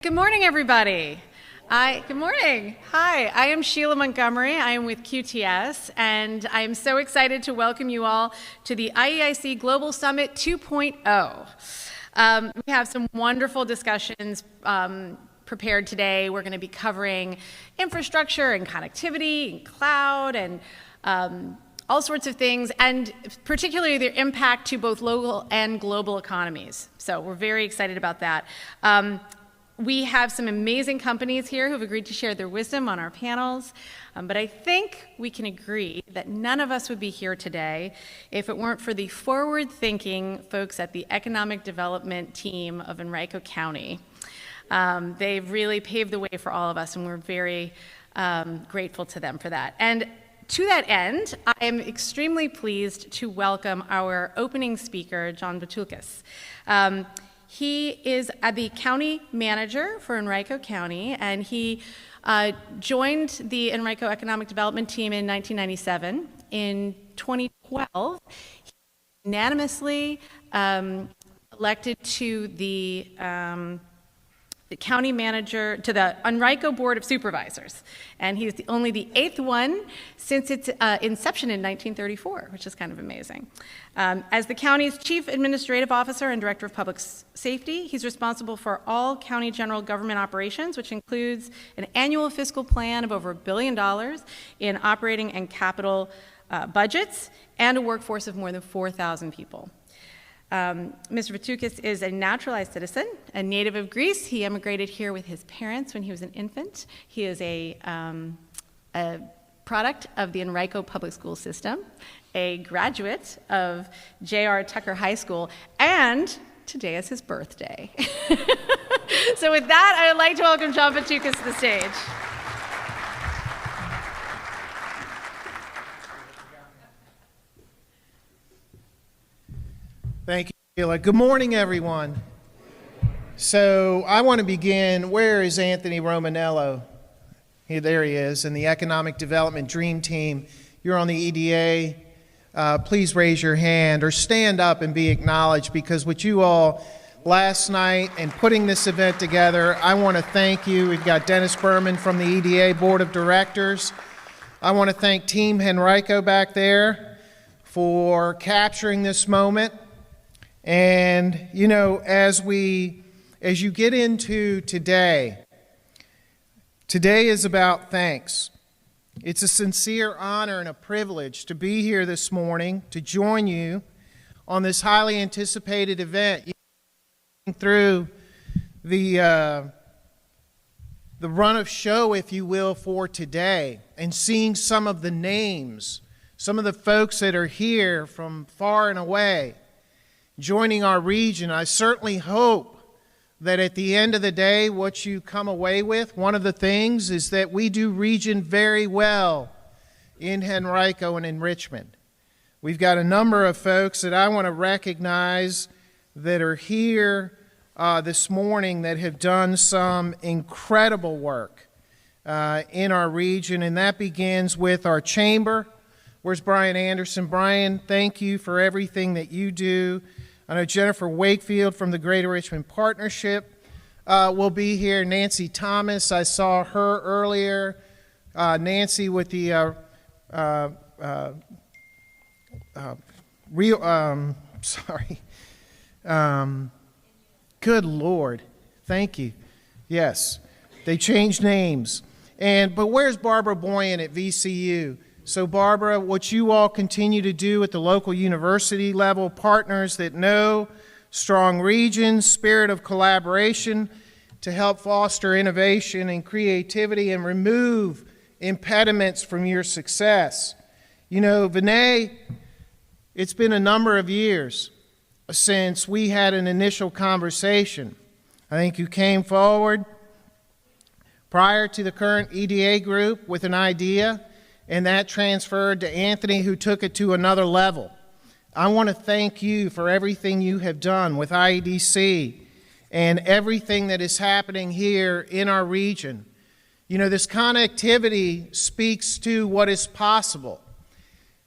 Good morning, everybody. Good morning. Hi, I am Sheila Montgomery. I am with QTS, and I am so excited to welcome you all to the IEIC Global Summit 2.0. We have some wonderful discussions prepared today. We're going to be covering infrastructure and connectivity and cloud and all sorts of things, and particularly their impact to both local and global economies. So we're very excited about that. We have some amazing companies here who have agreed to share their wisdom on our panels, but I think we can agree that none of us would be here today if it weren't for the forward-thinking folks at the economic development team of Henrico County. They've really paved the way for all of us, and we're very grateful to them for that. And to that end, I am extremely pleased to welcome our opening speaker, John Vithoulkas. He is the county manager for Henrico County, and he joined the Henrico Economic Development Team in 1997. In 2012, he unanimously elected to the county manager, to the Henrico Board of Supervisors. And he's only the 8th one since its inception in 1934, which is kind of amazing. As the county's chief administrative officer and director of public safety, he's responsible for all county general government operations, which includes an annual fiscal plan of over $1 billion in operating and capital budgets, and a workforce of more than 4,000 people. Mr. Vithoulkas is a naturalized citizen, a native of Greece. He emigrated here with his parents when he was an infant. He is a product of the Henrico public school system, a graduate of J.R. Tucker High School, and today is his birthday. So with that, I would like to welcome John Vithoulkas to the stage. Thank you, Sheila. Good morning, everyone. So I want to begin. Where is Anthony Romanello? There he is, in the Economic Development Dream Team. You're on the EDA. Please raise your hand or stand up and be acknowledged, because with you all last night and putting this event together, I want to thank you. We've got Dennis Berman from the EDA Board of Directors. I want to thank Team Henrico back there for capturing this moment. And, you know, as you get into today is about thanks. It's a sincere honor and a privilege to be here this morning to join you on this highly anticipated event. Through the run of show, if you will, for today, and seeing some of the names, some of the folks that are here from far and away, joining our region. I certainly hope that at the end of the day, what you come away with, one of the things is that we do region very well in Henrico and in Richmond. We've got a number of folks that I want to recognize that are here this morning that have done some incredible work in our region, and that begins with our chamber. Where's Brian Anderson? Brian, thank you for everything that you do. I know Jennifer Wakefield from the Greater Richmond Partnership will be here. Nancy Thomas, I saw her earlier. Nancy with the good Lord, thank you. Yes, they changed names. But where's Barbara Boyan at VCU? So Barbara, what you all continue to do at the local university level, partners that know strong regions, spirit of collaboration to help foster innovation and creativity and remove impediments from your success. You know, Vinay, it's been a number of years since we had an initial conversation. I think you came forward prior to the current EDA group with an idea, and that transferred to Anthony, who took it to another level. I want to thank you for everything you have done with IEDC and everything that is happening here in our region. You know, this connectivity speaks to what is possible.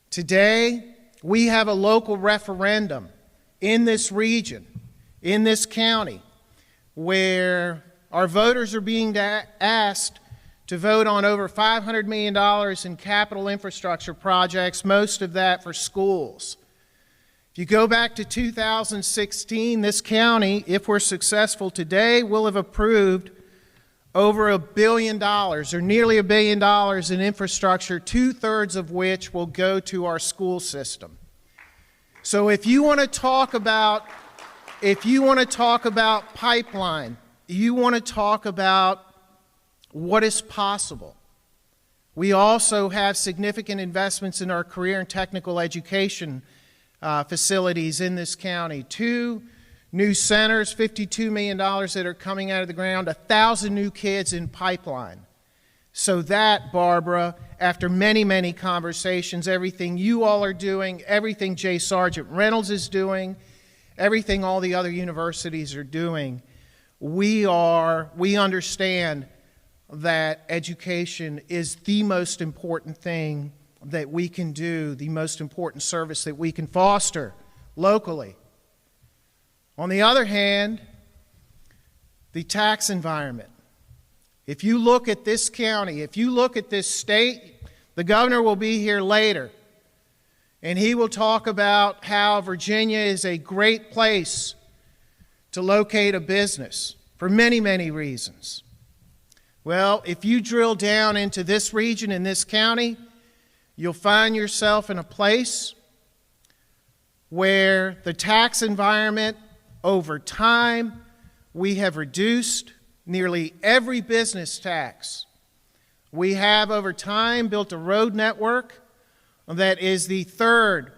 Today, we have a local referendum in this region, in this county, where our voters are being asked to vote on over $500 million in capital infrastructure projects, most of that for schools. If you go back to 2016, this county, if we're successful today, will have approved over $1 billion, or nearly $1 billion in infrastructure, 2/3 of which will go to our school system. So if you want to talk about pipeline, you want to talk about what is possible. We also have significant investments in our career and technical education facilities in this county. 2 new centers, $52 million that are coming out of the ground, 1,000 new kids in pipeline. So that, Barbara, after many, many conversations, everything you all are doing, everything J. Sargent Reynolds is doing, everything all the other universities are doing, we understand that education is the most important thing that we can do, the most important service that we can foster locally. On the other hand, the tax environment. If you look at this county, if you look at this state, the governor will be here later, and he will talk about how Virginia is a great place to locate a business for many, many reasons. Well, if you drill down into this region in this county, you'll find yourself in a place where the tax environment, over time, we have reduced nearly every business tax. We have, over time, built a road network that is the 3rd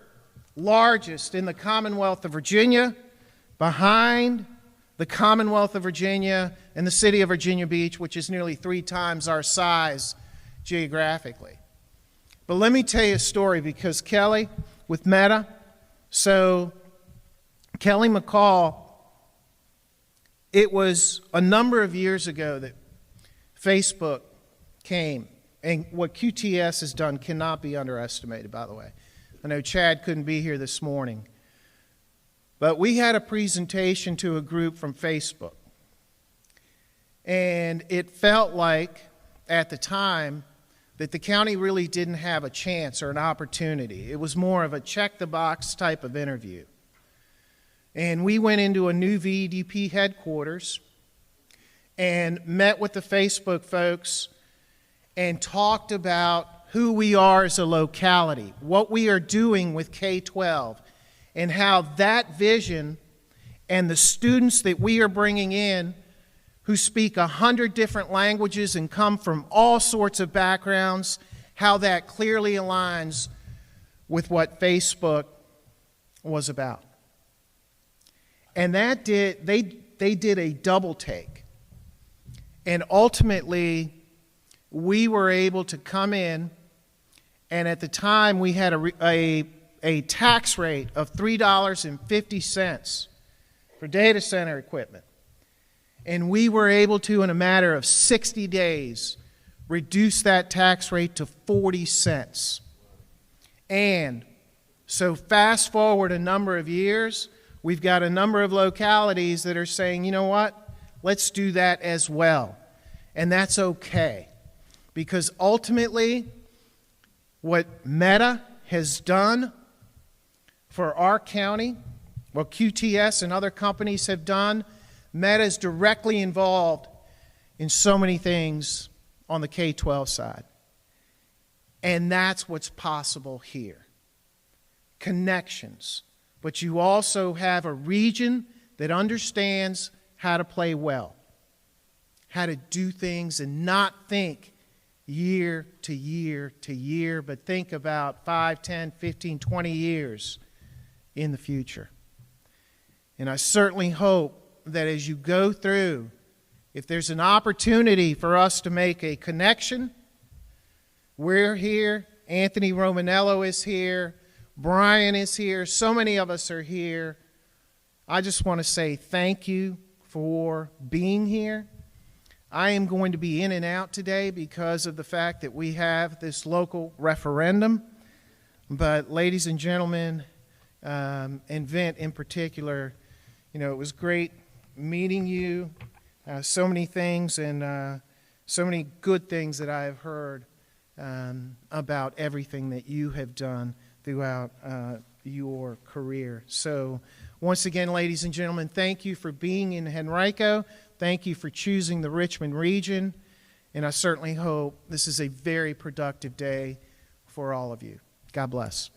largest in the Commonwealth of Virginia, behind the Commonwealth of Virginia and the city of Virginia Beach, which is nearly 3 times our size geographically. But let me tell you a story, because Kelly, with Meta, so Kelly McCall, it was a number of years ago that Facebook came, and what QTS has done cannot be underestimated, by the way. I know Chad couldn't be here this morning, but we had a presentation to a group from Facebook, and it felt like, at the time, that the county really didn't have a chance or an opportunity. It was more of a check-the-box type of interview. And we went into a new VEDP headquarters and met with the Facebook folks and talked about who we are as a locality, what we are doing with K-12, and how that vision and the students that we are bringing in who speak 100 different languages and come from all sorts of backgrounds, how that clearly aligns with what Facebook was about. And they did a double take. And ultimately, we were able to come in, and at the time we had a tax rate of $3.50 for data center equipment. And we were able to, in a matter of 60 days, reduce that tax rate to 40 cents. And so fast forward a number of years, we've got a number of localities that are saying, you know what, let's do that as well. And that's okay. Because ultimately, what Meta has done for our county, what QTS and other companies have done, Meta is directly involved in so many things on the K-12 side. And that's what's possible here. Connections. But you also have a region that understands how to play well, how to do things and not think year to year to year, but think about 5, 10, 15, 20 years in the future. And I certainly hope that as you go through, if there's an opportunity for us to make a connection, we're here, Anthony Romanello is here, Brian is here, so many of us are here. I just want to say thank you for being here. I am going to be in and out today because of the fact that we have this local referendum. But ladies and gentlemen, and Vint in particular, you know, it was great meeting you. So many things and so many good things that I have heard about everything that you have done throughout your career. So once again, ladies and gentlemen, thank you for being in Henrico. Thank you for choosing the Richmond region. And I certainly hope this is a very productive day for all of you. God bless.